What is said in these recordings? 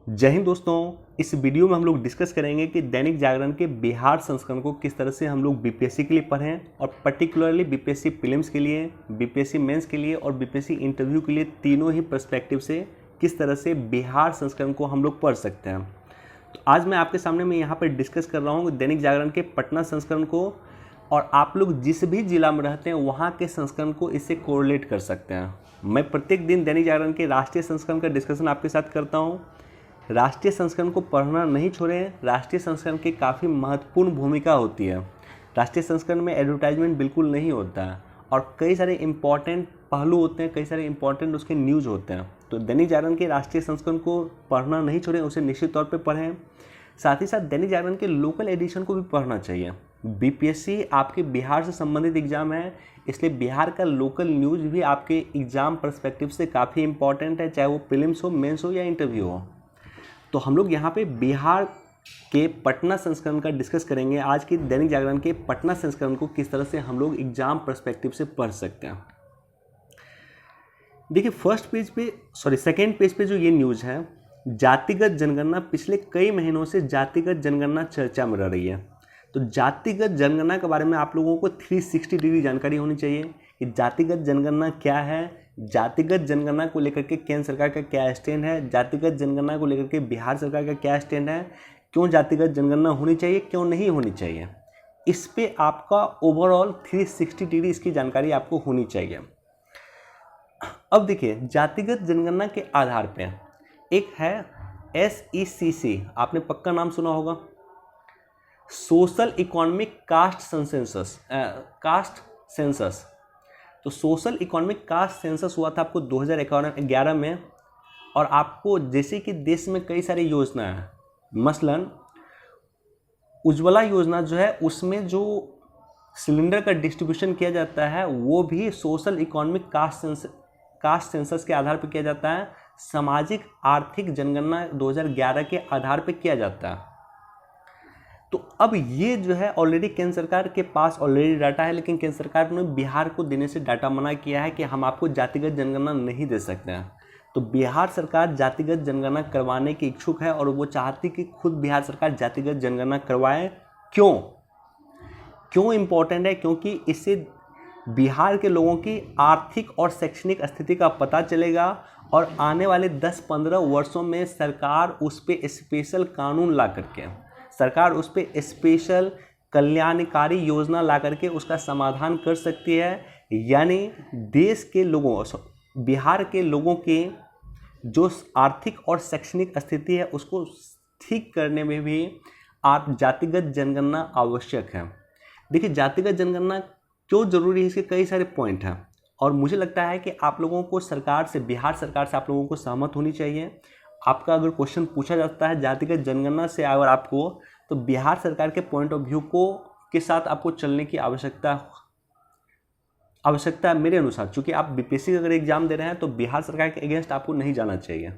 जय हिंद दोस्तों। इस वीडियो में हम लोग डिस्कस करेंगे कि दैनिक जागरण के बिहार संस्करण को किस तरह से हम लोग बीपीएससी के लिए पढ़ें और पर्टिकुलरली बीपीएससी प्रीलिम्स के लिए, बीपीएससी मेंस के लिए और बीपीएससी इंटरव्यू के लिए तीनों ही पर्सपेक्टिव से किस तरह से बिहार संस्करण को हम लोग पढ़ सकते हैं। तो आज मैं आपके सामने मैं यहाँ पर डिस्कस कर रहा हूँ दैनिक जागरण के पटना संस्करण को, और आप लोग जिस भी जिला में रहते हैं वहाँ के संस्करण को इससे कोरिलेट कर सकते हैं। मैं प्रत्येक दिन दैनिक जागरण के राष्ट्रीय संस्करण का डिस्कशन आपके साथ करता हूँ। राष्ट्रीय संस्करण को पढ़ना नहीं छोड़ें। राष्ट्रीय संस्करण की काफ़ी महत्वपूर्ण भूमिका होती है। राष्ट्रीय संस्करण में एडवर्टाइजमेंट बिल्कुल नहीं होता है और कई सारे इंपॉर्टेंट पहलू होते हैं, कई सारे इंपॉर्टेंट उसके न्यूज़ होते हैं। तो दैनिक जागरण के राष्ट्रीय संस्करण को पढ़ना नहीं छोड़ें, उसे निश्चित तौर पर पढ़ें। साथ ही साथ दैनिक जागरण के लोकल एडिशन को भी पढ़ना चाहिए। बीपीएससी आपके बिहार से संबंधित एग्जाम है, इसलिए बिहार का लोकल न्यूज़ भी आपके एग्जाम पर्सपेक्टिव से काफ़ी इंपॉर्टेंट है, चाहे वो प्रीलिम्स हो, मेंस हो या इंटरव्यू हो। तो हम लोग यहाँ पे बिहार के पटना संस्करण का डिस्कस करेंगे। आज की दैनिक जागरण के पटना संस्करण को किस तरह से हम लोग एग्जाम पर्सपेक्टिव से पढ़ सकते हैं। देखिए सेकेंड पेज पे जो ये न्यूज़ है, जातिगत जनगणना पिछले कई महीनों से जातिगत जनगणना चर्चा में रह रही है। तो जातिगत जनगणना के बारे में आप लोगों को 360 डिग्री जानकारी होनी चाहिए कि जातिगत जनगणना क्या है, जातिगत जनगणना को लेकर के केंद्र सरकार का क्या स्टैंड है, जातिगत जनगणना को लेकर के बिहार सरकार का क्या स्टैंड है, क्यों जातिगत जनगणना होनी चाहिए, क्यों नहीं होनी चाहिए। इस पे आपका ओवरऑल 360 डिग्री इसकी जानकारी आपको होनी चाहिए। अब देखिए, जातिगत जनगणना के आधार पे एक है SECC, आपने पक्का नाम सुना होगा, सोशल इकोनॉमिक कास्ट सेंसस। तो सोशल इकोनॉमिक कास्ट सेंसस हुआ था आपको 2011 में, और आपको जैसे कि देश में कई सारी योजना है, मसलन उज्ज्वला योजना जो है उसमें जो सिलेंडर का डिस्ट्रीब्यूशन किया जाता है वो भी सोशल इकोनॉमिक कास्ट सेंसस के आधार पर किया जाता है। सामाजिक आर्थिक जनगणना 2011 के आधार पर किया जाता है। तो अब ये जो है ऑलरेडी केंद्र सरकार के पास ऑलरेडी डाटा है, लेकिन केंद्र सरकार ने बिहार को देने से डाटा मना किया है कि हम आपको जातिगत जनगणना नहीं दे सकते हैं। तो बिहार सरकार जातिगत जनगणना करवाने की इच्छुक है और वो चाहती कि खुद बिहार सरकार जातिगत जनगणना करवाए। क्यों इम्पोर्टेंट है? क्योंकि इससे बिहार के लोगों की आर्थिक और शैक्षणिक स्थिति का पता चलेगा और आने वाले 10-15 वर्षों में सरकार उस पर स्पेशल कानून ला करके, सरकार उस पर स्पेशल कल्याणकारी योजना ला करके उसका समाधान कर सकती है। यानी देश के लोगों, बिहार के लोगों के जो आर्थिक और शैक्षणिक स्थिति है उसको ठीक करने में भी आप जातिगत जनगणना आवश्यक है। देखिए, जातिगत जनगणना क्यों जरूरी है, इसके कई सारे पॉइंट हैं और मुझे लगता है कि आप लोगों को बिहार सरकार से आप लोगों को सहमत होनी चाहिए। आपका अगर क्वेश्चन पूछा जाता है जातिगत जनगणना से अगर आपको, तो बिहार सरकार के पॉइंट ऑफ व्यू के साथ आपको चलने की आवश्यकता है मेरे अनुसार। चूंकि आप बीपीएससी का अगर एग्जाम दे रहे हैं तो बिहार सरकार के अगेंस्ट आपको नहीं जाना चाहिए।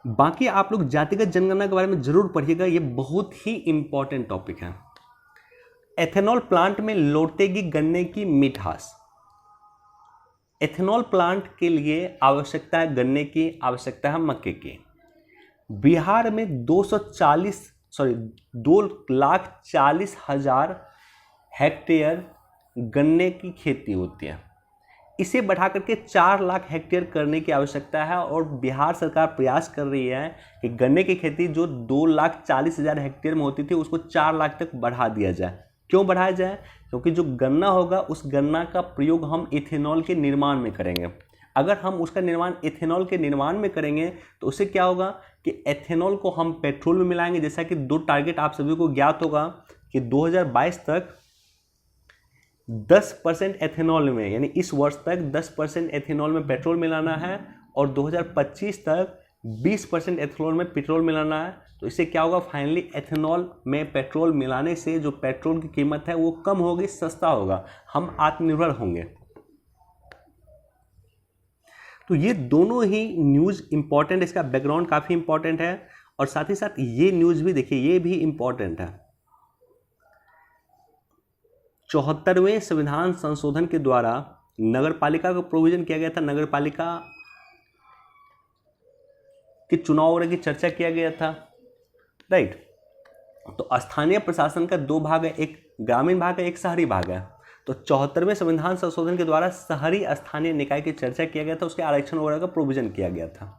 बाकी आप लोग जातिगत जनगणना के बारे में जरूर पढ़िएगा, ये बहुत ही इंपॉर्टेंट टॉपिक है। एथेनॉल प्लांट में लौटेगी गन्ने की मिठास। एथेनॉल प्लांट के लिए आवश्यकता है गन्ने की, आवश्यकता है मक्के की। बिहार में 2,40,000 हेक्टेयर गन्ने की खेती होती है। इसे बढ़ा करके 4 लाख हेक्टेयर करने की आवश्यकता है और बिहार सरकार प्रयास कर रही है कि गन्ने की खेती जो 2,40,000 हेक्टेयर में होती थी उसको 4 लाख तक बढ़ा दिया जाए। क्यों बढ़ाया जाए? क्योंकि जो गन्ना होगा उस गन्ना का प्रयोग हम इथेनॉल के निर्माण में करेंगे। अगर हम उसका निर्माण इथेनॉल के निर्माण में करेंगे तो उससे क्या होगा कि एथेनॉल को हम पेट्रोल में मिलाएंगे। जैसा कि 2 टारगेट आप सभी को ज्ञात होगा कि 2022 तक 10% एथेनॉल में, यानी इस वर्ष तक 10% एथेनॉल में पेट्रोल मिलाना है और 2025 तक 20% एथेनॉल में पेट्रोल मिलाना है। तो इससे क्या होगा, फाइनली एथेनॉल में पेट्रोल मिलाने से जो पेट्रोल की कीमत है वो कम होगी, सस्ता होगा, हम आत्मनिर्भर होंगे। तो ये दोनों ही न्यूज़ इंपॉर्टेंट, इसका बैकग्राउंड काफ़ी इंपॉर्टेंट है और साथ ही साथ ये न्यूज़ भी देखिए, ये भी इंपॉर्टेंट है। 74वें संविधान संशोधन के द्वारा नगर पालिका का प्रोविजन किया गया था, नगर पालिका के चुनाव वगैरह की चर्चा किया गया था, राइट। तो स्थानीय प्रशासन का दो भाग है, एक ग्रामीण भाग है, एक शहरी भाग है। तो 74वें संविधान संशोधन के द्वारा शहरी स्थानीय निकाय की चर्चा किया गया था, उसके आरक्षण वगैरह का प्रोविजन किया गया था।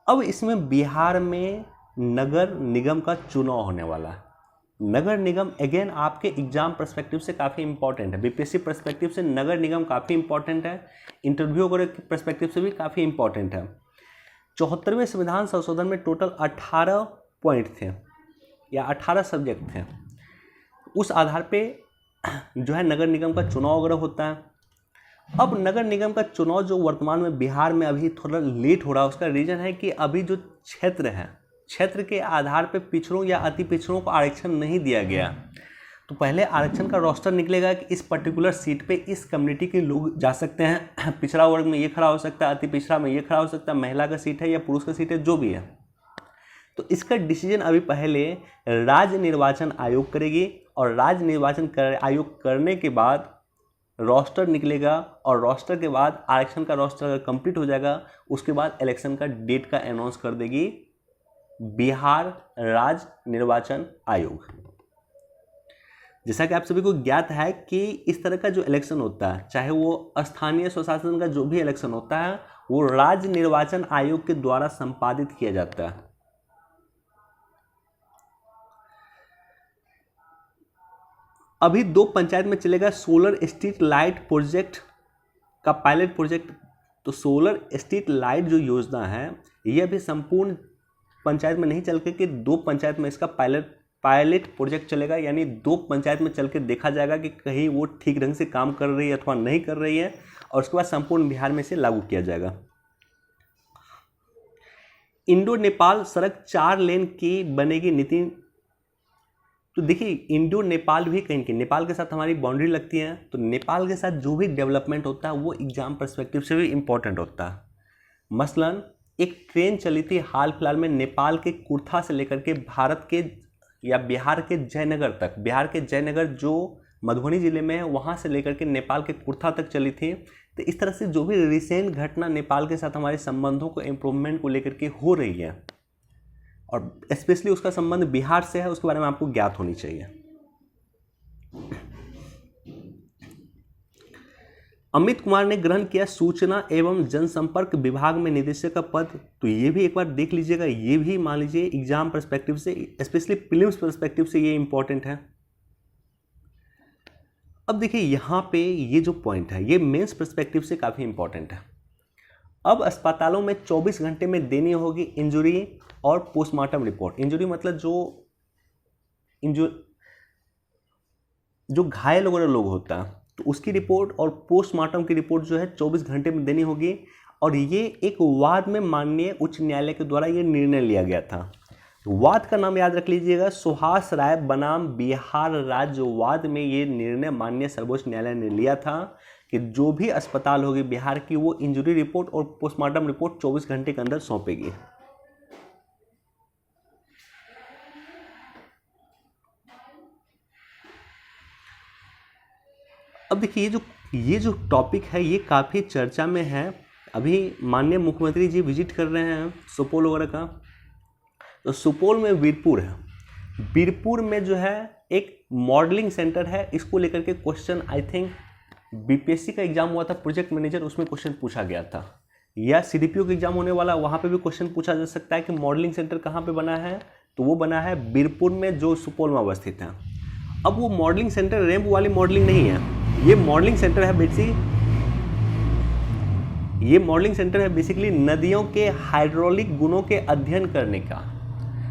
अब इसमें बिहार में नगर निगम का चुनाव होने वाला है। नगर निगम अगेन आपके एग्जाम पर्सपेक्टिव से काफ़ी इंपॉर्टेंट है, बीपीएससी पर्सपेक्टिव से नगर निगम काफ़ी इंपॉर्टेंट है, इंटरव्यू वगैरह के पर्सपेक्टिव से भी काफ़ी इंपॉर्टेंट है। 74वें संविधान संशोधन में टोटल 18 पॉइंट थे या 18 सब्जेक्ट थे। उस आधार पे जो है नगर निगम का चुनाव वगैरह होता है। अब नगर निगम का चुनाव जो वर्तमान में बिहार में अभी थोड़ा लेट हो रहा है, उसका रीज़न है कि अभी जो क्षेत्र है, क्षेत्र के आधार पे पिछड़ों या अति पिछड़ों को आरक्षण नहीं दिया गया। तो पहले आरक्षण का रोस्टर निकलेगा कि इस पर्टिकुलर सीट पे इस कम्युनिटी के लोग जा सकते हैं, पिछड़ा वर्ग में ये खड़ा हो सकता है, अति पिछड़ा में ये खड़ा हो सकता है, महिला का सीट है या पुरुष का सीट है, जो भी है। तो इसका डिसीजन अभी पहले राज्य निर्वाचन आयोग करेगी और राज्य निर्वाचन आयोग करने के बाद रोस्टर निकलेगा और रोस्टर के बाद आरक्षण का रोस्टर अगर कंप्लीट हो जाएगा, उसके बाद इलेक्शन का डेट का अनाउंस कर देगी बिहार राज्य निर्वाचन आयोग। जैसा कि आप सभी को ज्ञात है कि इस तरह का जो इलेक्शन होता है, चाहे वो स्थानीय स्वशासन का जो भी इलेक्शन होता है, वो राज्य निर्वाचन आयोग के द्वारा संपादित किया जाता है। अभी 2 पंचायत में चलेगा सोलर स्ट्रीट लाइट प्रोजेक्ट का पायलट प्रोजेक्ट। तो सोलर स्ट्रीट लाइट जो योजना है, यह अभी संपूर्ण पंचायत में नहीं चल के 2 पंचायत में इसका पायलट प्रोजेक्ट चलेगा, यानी 2 पंचायत में चल के देखा जाएगा कि कहीं वो ठीक ढंग से काम कर रही है अथवा नहीं कर रही है, और उसके बाद संपूर्ण बिहार में इसे लागू किया जाएगा। इंडो नेपाल सड़क 4 लेन की बनेगी नीति। तो देखिए, इंडो नेपाल भी कहीं की नेपाल के साथ हमारी बाउंड्री लगती है, तो नेपाल के साथ जो भी डेवलपमेंट होता है वो एग्जाम पर्सपेक्टिव से भी इम्पोर्टेंट होता है। मसलन एक ट्रेन चली थी हाल फिलहाल में नेपाल के कुर्था से लेकर के भारत के या बिहार के जयनगर तक, बिहार के जयनगर जो मधुबनी जिले में है, वहाँ से लेकर के नेपाल के कुर्था तक चली थी। तो इस तरह से जो भी रिसेंट घटना नेपाल के साथ हमारे संबंधों को इम्प्रूवमेंट को लेकर के हो रही है, और स्पेशली उसका संबंध बिहार से है, उसके बारे में आपको ज्ञात होनी चाहिए। अमित कुमार ने ग्रहण किया सूचना एवं जनसंपर्क विभाग में निदेशक का पद। तो ये भी एक बार देख लीजिएगा, ये भी मान लीजिए एग्जाम पर्सपेक्टिव से, स्पेशली प्रीलिम्स पर्सपेक्टिव से ये इंपॉर्टेंट है। अब देखिए यहाँ पे ये जो पॉइंट है, ये मेंस पर्सपेक्टिव से काफ़ी इंपॉर्टेंट है। अब अस्पतालों में 24 घंटे में देनी होगी इंजुरी और पोस्टमार्टम रिपोर्ट। इंजुरी मतलब जो घायल वगैरह लोग होता है, तो उसकी रिपोर्ट, और पोस्टमार्टम की रिपोर्ट जो है 24 घंटे में देनी होगी। और ये एक वाद में माननीय उच्च न्यायालय के द्वारा ये निर्णय लिया गया था। वाद का नाम याद रख लीजिएगा, सुहास राय बनाम बिहार राज्य वाद में ये निर्णय माननीय सर्वोच्च न्यायालय ने लिया था कि जो भी अस्पताल होगी बिहार की, वो इंजुरी रिपोर्ट और पोस्टमार्टम रिपोर्ट 24 घंटे के अंदर सौंपेगी। अब देखिए ये जो टॉपिक है ये काफ़ी चर्चा में है। अभी माननीय मुख्यमंत्री जी विजिट कर रहे हैं सुपौल वगैरह का। तो सुपौल में वीरपुर है, वीरपुर में जो है एक मॉडलिंग सेंटर है। इसको लेकर के क्वेश्चन आई थिंक बीपीएससी का एग्जाम हुआ था, प्रोजेक्ट मैनेजर, उसमें क्वेश्चन पूछा गया था, या सीडीपीओ का एग्जाम होने वाला, वहाँ पे भी क्वेश्चन पूछा जा सकता है कि मॉडलिंग सेंटर कहाँ पे बना है। तो वो बना है वीरपुर में, जो सुपौल में अवस्थित है। अब वो मॉडलिंग सेंटर रैंप वाली मॉडलिंग नहीं है, ये मॉडलिंग सेंटर है बेसिकली नदियों के हाइड्रोलिक गुणों के अध्ययन करने का।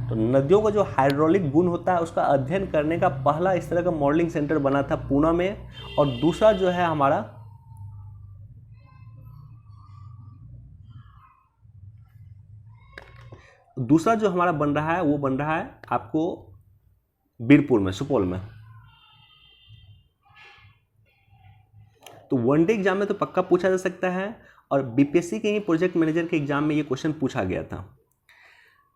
तो नदियों का जो हाइड्रोलिक गुण होता है उसका अध्ययन करने का पहला इस तरह का मॉडलिंग सेंटर बना था पूना में। और दूसरा जो है हमारा बन रहा है, वो बन रहा है आपको वीरपुर में, सुपौल में। तो वनडे एग्जाम में तो पक्का पूछा जा सकता है, और बीपीएससी के ही प्रोजेक्ट मैनेजर के एग्जाम में ये क्वेश्चन पूछा गया था।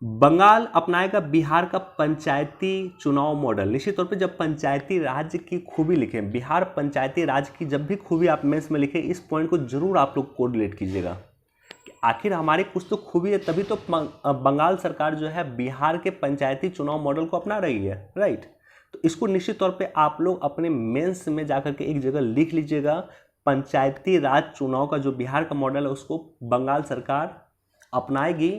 बंगाल अपनाएगा बिहार का पंचायती चुनाव मॉडल। निश्चित तौर पे जब पंचायती राज की खूबी लिखें, बिहार पंचायती राज की जब भी खूबी आप मेंस में लिखें, इस पॉइंट को जरूर आप लोग कोरिलेट कीजिएगा कि आखिर हमारी कुछ तो खूबी है, तभी तो बंगाल सरकार जो है बिहार के पंचायती चुनाव मॉडल को अपना रही है, राइट। तो इसको निश्चित तौर पे आप लोग अपने मेंस में जाकर के एक जगह लिख लीजिएगा, पंचायती राज चुनाव का जो बिहार का मॉडल है उसको बंगाल सरकार अपनाएगी।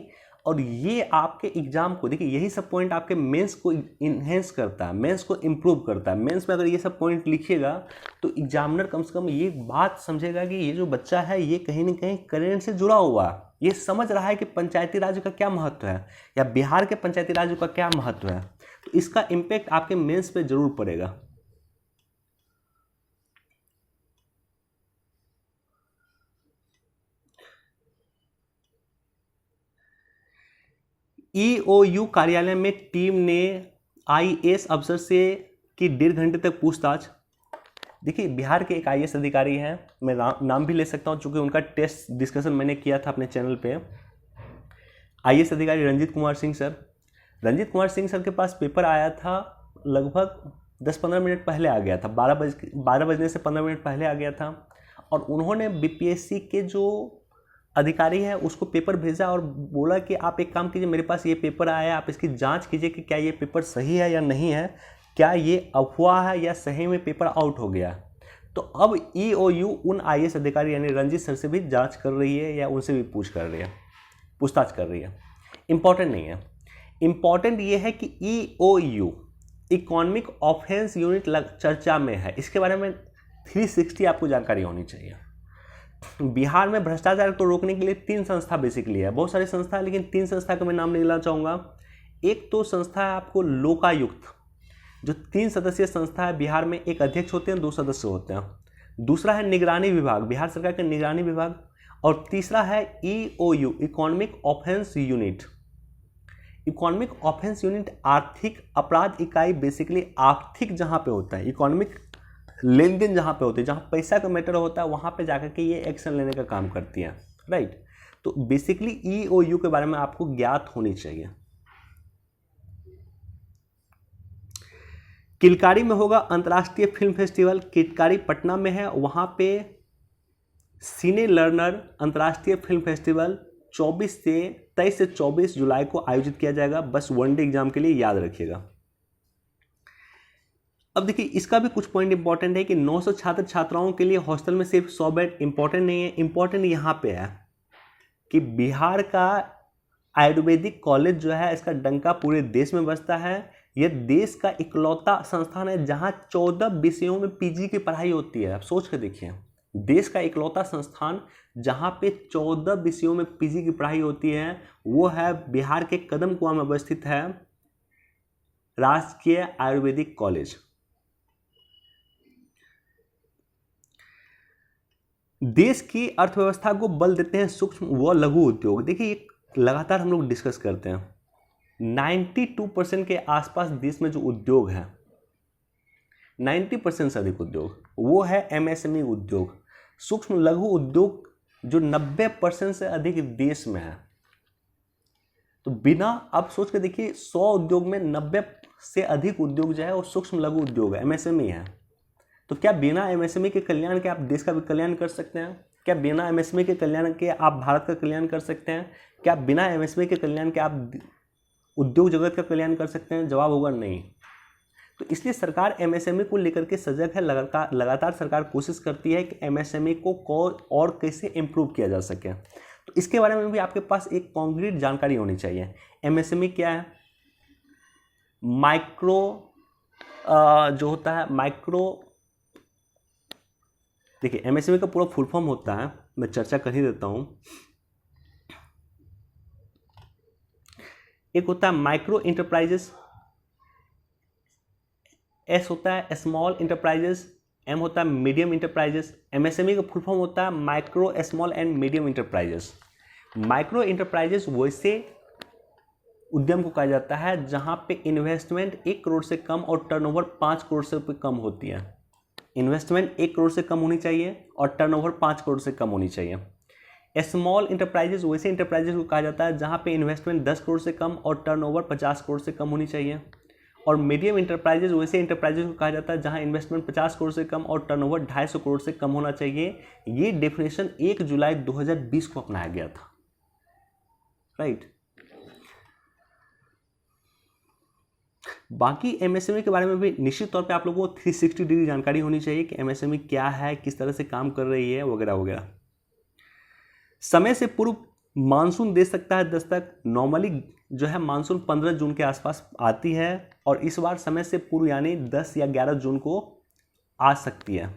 और ये आपके एग्जाम को, देखिए यही सब पॉइंट आपके मेंस को इन्हेंस करता है, मेंस को इम्प्रूव करता है। मेंस में अगर ये सब पॉइंट लिखिएगा तो एग्जामिनर कम से कम ये बात समझेगा कि ये जो बच्चा है ये कहीं ना कहीं करेंट से जुड़ा हुआ, ये समझ रहा है कि पंचायती राज का क्या महत्व है या बिहार के पंचायती राज का क्या महत्व है। तो इसका इम्पैक्ट आपके मेंस पे जरूर पड़ेगा। ईओयू कार्यालय में टीम ने आईएएस अफसर से की 1.5 घंटे तक पूछताछ। देखिए बिहार के एक आईएएस अधिकारी हैं, मैं नाम भी ले सकता हूं चूंकि उनका टेस्ट डिस्कशन मैंने किया था अपने चैनल पे। आईएएस अधिकारी रंजीत कुमार सिंह सर। रंजीत कुमार सिंह सर के पास पेपर आया था, लगभग 10-15 मिनट पहले आ गया था, 12 बजने से 15 मिनट पहले आ गया था। और उन्होंने बीपीएससी के जो अधिकारी है उसको पेपर भेजा और बोला कि आप एक काम कीजिए, मेरे पास ये पेपर आया है, आप इसकी जांच कीजिए कि क्या ये पेपर सही है या नहीं है, क्या ये अफवाह है या सही में पेपर आउट हो गया। तो अब ईओयू उन आईएएस अधिकारी यानी रंजीत सर से भी जांच कर रही है या उनसे भी पूछताछ कर रही है। इंपॉर्टेंट नहीं है, इंपॉर्टेंट ये है कि ईओयू इकोनॉमिक ऑफेंस यूनिट चर्चा में है। इसके बारे में 360 आपको जानकारी होनी चाहिए। बिहार में भ्रष्टाचार को रोकने के लिए 3 संस्था बेसिकली है, बहुत सारी संस्था है लेकिन 3 संस्था का मैं नाम नहीं लेना चाहूँगा। एक तो संस्था है आपको लोकायुक्त, जो 3 सदस्यीय संस्था है, बिहार में एक अध्यक्ष होते हैं, 2 सदस्य होते हैं। दूसरा है निगरानी विभाग, बिहार सरकार का निगरानी विभाग। और तीसरा है EOU economic offence unit. Economic offence unit आर्थिक अपराध इकाई, बेसिकली आर्थिक जहाँ पे होता है, इकोनॉमिक लेन देन जहाँ पे होते हैं, जहाँ पैसा का मैटर होता है वहाँ पे जाकर के ये एक्शन लेने का काम करती है, राइट। तो बेसिकली ईओयू के बारे में आपको ज्ञात होनी चाहिए। किलकारी में होगा अंतर्राष्ट्रीय फिल्म फेस्टिवल, किलकारी पटना में है, वहाँ पे सिने लर्नर अंतर्राष्ट्रीय फिल्म फेस्टिवल 23 से 24 जुलाई को आयोजित किया जाएगा। बस वनडे एग्जाम के लिए याद रखिएगा। अब देखिए इसका भी कुछ पॉइंट इंपॉर्टेंट है कि 900 छात्र छात्राओं के लिए हॉस्टल में सिर्फ 100 बेड। इंपॉर्टेंट नहीं है, इंपॉर्टेंट यहाँ पे है कि बिहार का आयुर्वेदिक कॉलेज जो है इसका डंका पूरे देश में बजता है। यह देश का इकलौता संस्थान है जहाँ 14 विषयों में पीजी की पढ़ाई होती है। आप सोच के देखिए, देश का इकलौता संस्थान जहाँ पे 14 विषयों में पीजी की पढ़ाई होती है वो है बिहार के कदमकुआं में अवस्थित है राजकीय आयुर्वेदिक कॉलेज। देश की अर्थव्यवस्था को बल देते हैं सूक्ष्म व लघु उद्योग। देखिए लगातार हम लोग डिस्कस करते हैं, 92% के आसपास देश में जो उद्योग है, 90% से अधिक उद्योग वो है एमएसएमई उद्योग, सूक्ष्म लघु उद्योग जो 90% से अधिक देश में है। तो बिना, आप सोच के देखिए 100 उद्योग में 90 से अधिक उद्योग जो है वो सूक्ष्म लघु उद्योग है, एमएसएमई है। तो क्या बिना एमएसएमई के कल्याण के आप देश का भी कल्याण कर सकते हैं? क्या बिना एमएसएमई के कल्याण के आप भारत का कल्याण कर सकते हैं? क्या बिना एमएसएमई के कल्याण के आप उद्योग जगत का कल्याण कर सकते हैं? जवाब होगा नहीं। तो इसलिए सरकार एमएसएमई को लेकर के सजग है, लगातार सरकार कोशिश करती है कि एमएसएमई को और कैसे इम्प्रूव किया जा सके। तो इसके बारे में भी आपके पास एक कॉन्क्रीट जानकारी होनी चाहिए। एमएसएमई क्या है? माइक्रो जो होता है माइक्रो, देखिए एमएसएमई का पूरा फुल फॉर्म होता है, मैं चर्चा कर ही देता हूं। एक होता है माइक्रो इंटरप्राइजेस, एस होता है स्मॉल इंटरप्राइजेस, एम होता है मीडियम इंटरप्राइजेस। एमएसएमई का फुल फॉर्म होता है micro small and medium enterprises. Micro enterprises वैसे उद्यम को कहा जाता है जहां पे इन्वेस्टमेंट 1 करोड़ से कम और टर्नओवर 5 करोड़ से कम होती है। इन्वेस्टमेंट 1 करोड़ से कम होनी चाहिए और टर्नओवर 5 करोड़ से कम होनी चाहिए। स्मॉल इंटरप्राइजेज वैसे इंटरप्राइजेज को कहा जाता है जहां पे इन्वेस्टमेंट 10 करोड़ से कम और टर्नओवर 50 करोड़ से कम होनी चाहिए। और मीडियम इंटरप्राइजेज वैसे इंटरप्राइजेज को कहा जाता है जहां इन्वेस्टमेंट 50 करोड़ से कम और टर्नओवर 250 करोड़ से कम होना चाहिए। ये डेफिनेशन 1 जुलाई 2020 को अपनाया गया था, राइट। बाकी एमएसएमई के बारे में भी निश्चित तौर पे आप लोगों को 360 डिग्री जानकारी होनी चाहिए कि एमएसएमई क्या है, किस तरह से काम कर रही है, वगैरह वगैरह। समय से पूर्व मानसून दे सकता है दस्तक। नॉर्मली जो है मानसून 15 जून के आसपास आती है और इस बार समय से पूर्व यानी 10 या 11 जून को आ सकती है।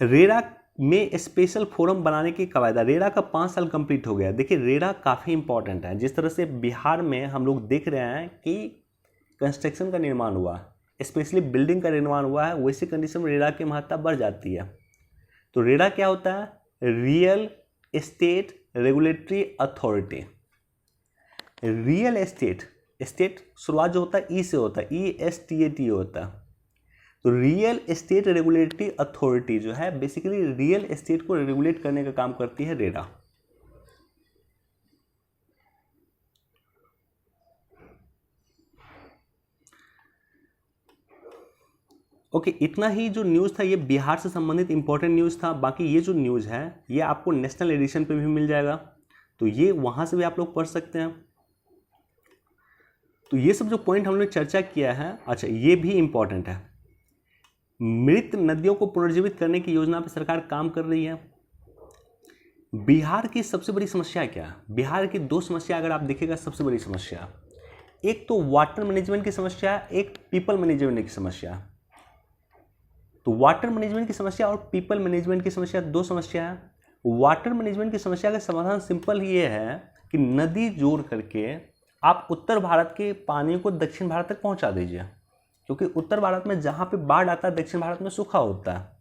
रेरा में स्पेशल फोरम बनाने की कवायदा। रेरा का 5 साल कंप्लीट हो गया। देखिए रेरा काफ़ी इंपॉर्टेंट है। जिस तरह से बिहार में हम लोग देख रहे हैं कि कंस्ट्रक्शन का निर्माण हुआ, स्पेशली बिल्डिंग का निर्माण हुआ है, वैसी कंडीशन में रेरा की महत्ता बढ़ जाती है। तो रेरा क्या होता है? Real estate regulatory authority. Real estate, estate शुरुआत जो होता है ई से होता है, ESTAT होता है। तो रियल एस्टेट रेगुलेटरी अथॉरिटी जो है बेसिकली रियल एस्टेट को रेगुलेट करने का काम करती है रेरा। ओके, इतना ही जो न्यूज़ था ये बिहार से संबंधित इंपॉर्टेंट न्यूज़ था। बाकी ये जो न्यूज़ है ये आपको नेशनल एडिशन पे भी मिल जाएगा, तो ये वहाँ से भी आप लोग पढ़ सकते हैं। तो ये सब जो पॉइंट हम लोग चर्चा किया है, अच्छा ये भी इंपॉर्टेंट है। मृत नदियों को पुनर्जीवित करने की योजना पर सरकार काम कर रही है। बिहार की सबसे बड़ी समस्या क्या है? बिहार की 2 समस्या अगर आप देखिएगा सबसे बड़ी समस्या, एक तो वाटर मैनेजमेंट की समस्या, एक पीपल मैनेजमेंट की समस्या। तो वाटर मैनेजमेंट की समस्या और पीपल मैनेजमेंट की समस्या 2 समस्या है। वाटर मैनेजमेंट की समस्या का समाधान सिंपल ये है कि नदी जोड़ करके आप उत्तर भारत के पानी को दक्षिण भारत तक पहुंचा दीजिए, क्योंकि उत्तर भारत में जहाँ पे बाढ़ आता है दक्षिण भारत में सूखा होता है।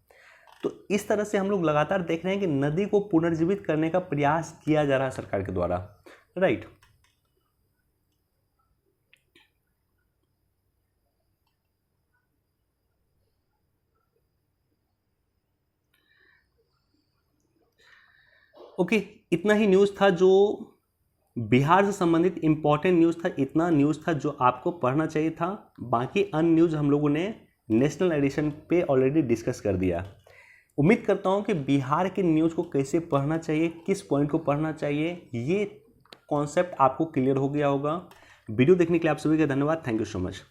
तो इस तरह से हम लोग लगातार देख रहे हैं कि नदी को पुनर्जीवित करने का प्रयास किया जा रहा है सरकार के द्वारा, राइट। ओके, इतना ही न्यूज़ था जो बिहार से संबंधित इंपॉर्टेंट न्यूज़ था। इतना न्यूज़ था जो आपको पढ़ना चाहिए था। बाकी अन्य न्यूज़ हम लोगों ने नेशनल एडिशन पे ऑलरेडी डिस्कस कर दिया। उम्मीद करता हूँ कि बिहार के न्यूज़ को कैसे पढ़ना चाहिए, किस पॉइंट को पढ़ना चाहिए, ये कॉन्सेप्ट आपको क्लियर हो गया होगा। वीडियो देखने के लिए आप सभी का धन्यवाद। Thank you so much.